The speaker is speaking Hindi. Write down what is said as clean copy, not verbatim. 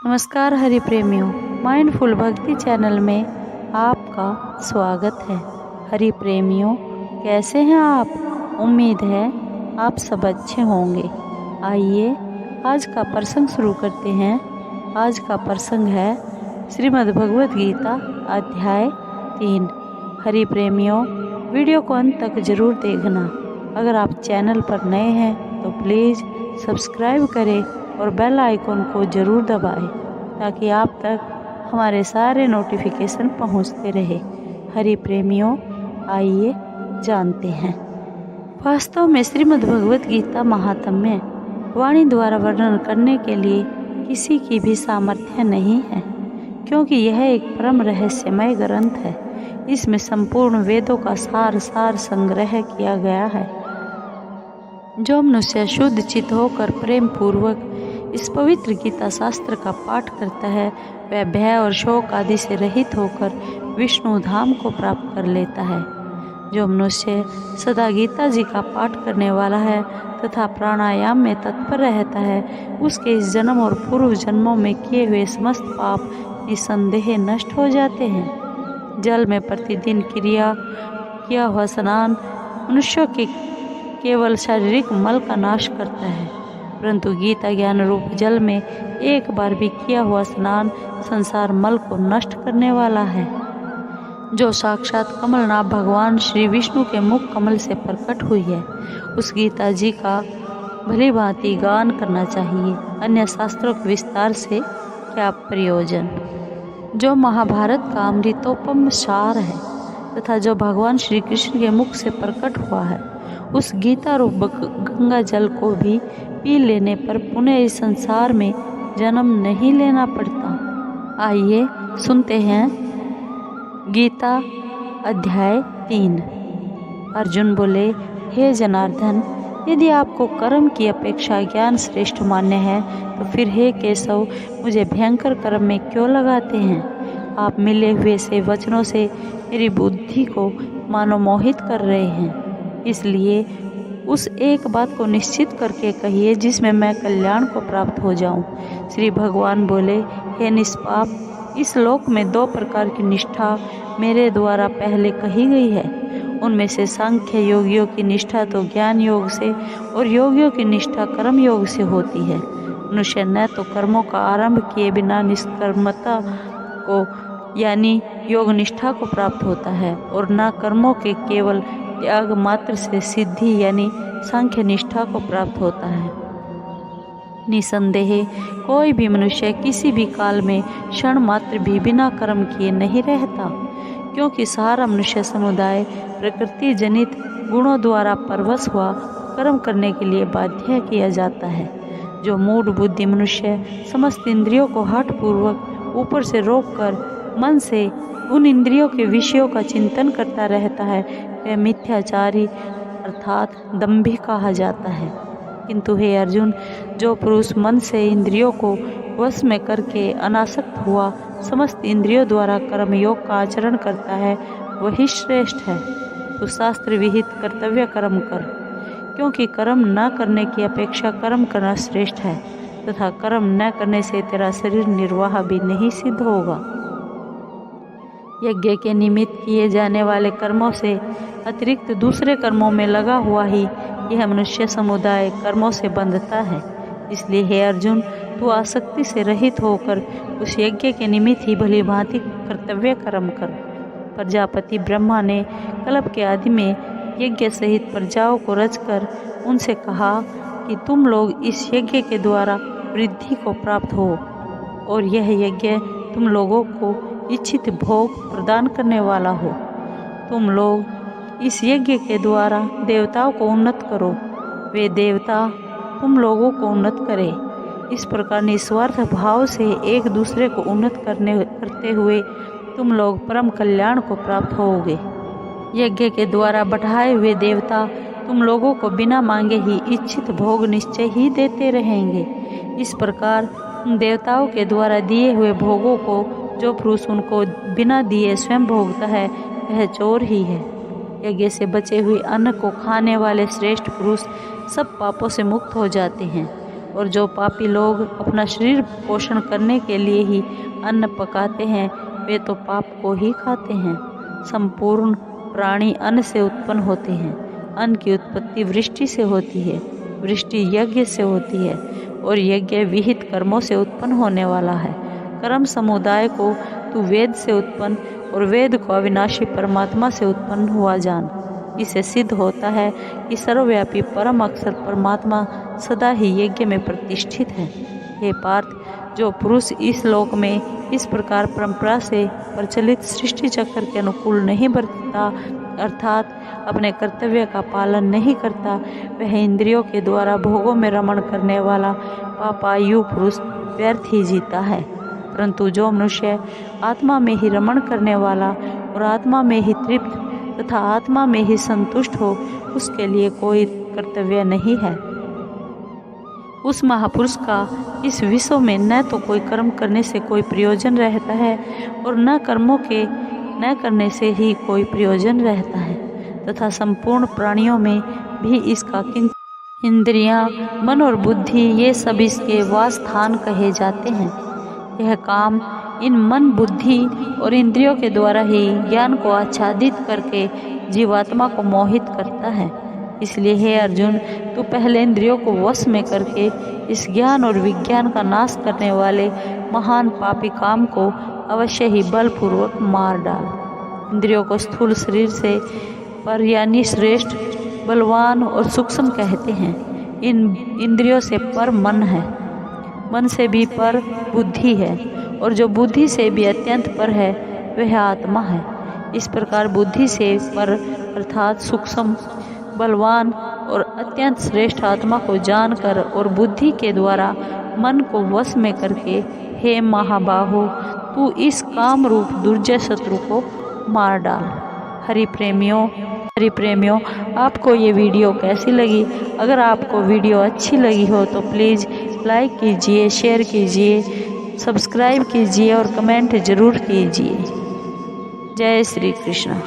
नमस्कार हरि प्रेमियों, माइंडफुल भक्ति चैनल में आपका स्वागत है। हरि प्रेमियों, कैसे हैं आप? उम्मीद है आप सब अच्छे होंगे। आइए आज का प्रसंग शुरू करते हैं। आज का प्रसंग है श्रीमद् भगवद गीता अध्याय 3। हरि प्रेमियों, वीडियो को अंत तक जरूर देखना। अगर आप चैनल पर नए हैं तो प्लीज़ सब्सक्राइब करें और बेल आइकन को ज़रूर दबाएं ताकि आप तक हमारे सारे नोटिफिकेशन पहुंचते रहे। हरि प्रेमियों, आइए जानते हैं। वास्तव में श्रीमद् भगवद गीता महात्म्य वाणी द्वारा वर्णन करने के लिए किसी की भी सामर्थ्य नहीं है, क्योंकि यह एक परम रहस्यमय ग्रंथ है। इसमें संपूर्ण वेदों का सार संग्रह किया गया है। जो मनुष्य शुद्ध चित्त होकर प्रेम पूर्वक इस पवित्र गीता शास्त्र का पाठ करता है, वह भय और शोक आदि से रहित होकर विष्णु धाम को प्राप्त कर लेता है। जो मनुष्य सदा गीता जी का पाठ करने वाला है तथा प्राणायाम में तत्पर रहता है, उसके इस जन्म और पूर्व जन्मों में किए हुए समस्त पाप निसंदेह नष्ट हो जाते हैं। जल में प्रतिदिन किया हुआ स्नान मनुष्यों के केवल शारीरिक मल का नाश करता है, परंतु गीता ज्ञान रूप जल में एक बार भी किया हुआ स्नान संसार मल को नष्ट करने वाला है। जो साक्षात कमलनाथ भगवान श्री विष्णु के मुख कमल से प्रकट हुई है, उस गीता जी का भली भांति गान करना चाहिए, अन्य शास्त्रों के विस्तार से क्या प्रयोजन। जो महाभारत का अमृतोपम सार है तथा जो भगवान श्री कृष्ण के मुख से प्रकट हुआ है, उस गीता रूप गंगा जल को भी पी लेने पर पुनः इस संसार में जन्म नहीं लेना पड़ता। आइए सुनते हैं गीता अध्याय 3। अर्जुन बोले, हे जनार्दन, यदि आपको कर्म की अपेक्षा ज्ञान श्रेष्ठ मान्य है तो फिर हे केशव, मुझे भयंकर कर्म में क्यों लगाते हैं? आप मिले हुए से वचनों से मेरी बुद्धि को मानो मोहित कर रहे हैं। इसलिए उस एक बात को निश्चित करके कहिए जिसमें मैं कल्याण को प्राप्त हो जाऊं। श्री भगवान बोले, हे निष्पाप, इस लोक में 2 प्रकार की निष्ठा मेरे द्वारा पहले कही गई है। उनमें से सांख्य योगियों की निष्ठा तो ज्ञान योग से और योगियों की निष्ठा कर्म योग से होती है। मनुष्य न तो कर्मों का आरंभ किए बिना निष्कर्मता को यानी योग निष्ठा को प्राप्त होता है और न कर्मों के केवल त्याग मात्र से सिद्धि यानी सांख्य निष्ठा को प्राप्त होता है। निसंदेह कोई भी मनुष्य किसी भी काल में क्षण मात्र भी बिना कर्म किए नहीं रहता, क्योंकि सारा मनुष्य समुदाय प्रकृति जनित गुणों द्वारा परवश हुआ कर्म करने के लिए बाध्य किया जाता है। जो मूढ़ बुद्धि मनुष्य समस्त इंद्रियों को हठपूर्वक ऊपर से रोककर मन से उन इंद्रियों के विषयों का चिंतन करता रहता है, वह मिथ्याचारी अर्थात दंभी कहा जाता है। किंतु हे अर्जुन, जो पुरुष मन से इंद्रियों को वश में करके अनासक्त हुआ समस्त इंद्रियों द्वारा कर्मयोग का आचरण करता है, वही श्रेष्ठ है। तो शास्त्र विहित कर्तव्य कर्म कर, क्योंकि कर्म न करने की अपेक्षा कर्म करना श्रेष्ठ है तथा कर्म न करने से तेरा शरीर निर्वाह भी नहीं सिद्ध होगा। यज्ञ के निमित्त किए जाने वाले कर्मों से अतिरिक्त दूसरे कर्मों में लगा हुआ ही यह मनुष्य समुदाय कर्मों से बंधता है। इसलिए हे अर्जुन, तू आसक्ति से रहित होकर उस यज्ञ के निमित्त ही भली भांति कर्तव्य कर्म कर। प्रजापति ब्रह्मा ने कल्प के आदि में यज्ञ सहित प्रजाओं को रचकर उनसे कहा कि तुम लोग इस यज्ञ के द्वारा वृद्धि को प्राप्त हो और यह यज्ञ तुम लोगों को इच्छित भोग प्रदान करने वाला हो। तुम लोग इस यज्ञ के द्वारा देवताओं को उन्नत करो, वे देवता तुम लोगों को उन्नत करें। इस प्रकार निस्वार्थ भाव से एक दूसरे को उन्नत करते हुए तुम लोग परम कल्याण को प्राप्त होगे। यज्ञ के द्वारा बढ़ाए हुए देवता तुम लोगों को बिना मांगे ही इच्छित भोग निश्चय ही देते रहेंगे। इस प्रकार देवताओं के द्वारा दिए हुए भोगों को जो पुरुष उनको बिना दिए स्वयं भोगता है, वह चोर ही है। यज्ञ से बचे हुए अन्न को खाने वाले श्रेष्ठ पुरुष सब पापों से मुक्त हो जाते हैं और जो पापी लोग अपना शरीर पोषण करने के लिए ही अन्न पकाते हैं वे तो पाप को ही खाते हैं। संपूर्ण प्राणी अन्न से उत्पन्न होते हैं। अन्न की उत्पत्ति वृष्टि से होती है, वृष्टि यज्ञ से होती है और यज्ञ विहित कर्मों से उत्पन्न होने वाला है। कर्म समुदाय को तू वेद से उत्पन्न और वेद को अविनाशी परमात्मा से उत्पन्न हुआ जान। इससे सिद्ध होता है कि सर्वव्यापी परम अक्षर परमात्मा सदा ही यज्ञ में प्रतिष्ठित है। हे पार्थ, जो पुरुष इस लोक में इस प्रकार परंपरा से प्रचलित सृष्टि चक्र के अनुकूल नहीं बरतता, अर्थात अपने कर्तव्य का पालन नहीं करता, वह इंद्रियों के द्वारा भोगों में रमण करने वाला पापायु पुरुष व्यर्थ ही जीता है। परंतु जो मनुष्य आत्मा में ही रमण करने वाला और आत्मा में ही तृप्त तथा आत्मा में ही संतुष्ट हो, उसके लिए कोई कर्तव्य नहीं है। उस महापुरुष का इस विश्व में न तो कोई कर्म करने से कोई प्रयोजन रहता है और न कर्मों के न करने से ही कोई प्रयोजन रहता है, तथा संपूर्ण प्राणियों में भी इसका किंतु इंद्रियां, मन और बुद्धि ये सब इसके वासस्थान कहे जाते हैं। यह काम इन मन, बुद्धि और इंद्रियों के द्वारा ही ज्ञान को आच्छादित करके जीवात्मा को मोहित करता है। इसलिए हे अर्जुन, तू पहले इंद्रियों को वश में करके इस ज्ञान और विज्ञान का नाश करने वाले महान पापी काम को अवश्य ही बलपूर्वक मार डाल। इंद्रियों को स्थूल शरीर से पर यानी श्रेष्ठ, बलवान और सूक्ष्म कहते हैं। इन इंद्रियों से पर मन है, मन से भी पर बुद्धि है और जो बुद्धि से भी अत्यंत पर है वह आत्मा है। इस प्रकार बुद्धि से पर अर्थात सूक्ष्म, बलवान और अत्यंत श्रेष्ठ आत्मा को जानकर और बुद्धि के द्वारा मन को वश में करके, हे महाबाहो, तू इस काम रूप दुर्जय शत्रु को मार डाल। हरि प्रेमियों, आपको ये वीडियो कैसी लगी? अगर आपको वीडियो अच्छी लगी हो तो प्लीज़ लाइक कीजिए, शेयर कीजिए, सब्सक्राइब कीजिए और कमेंट ज़रूर कीजिए। जय श्री कृष्ण।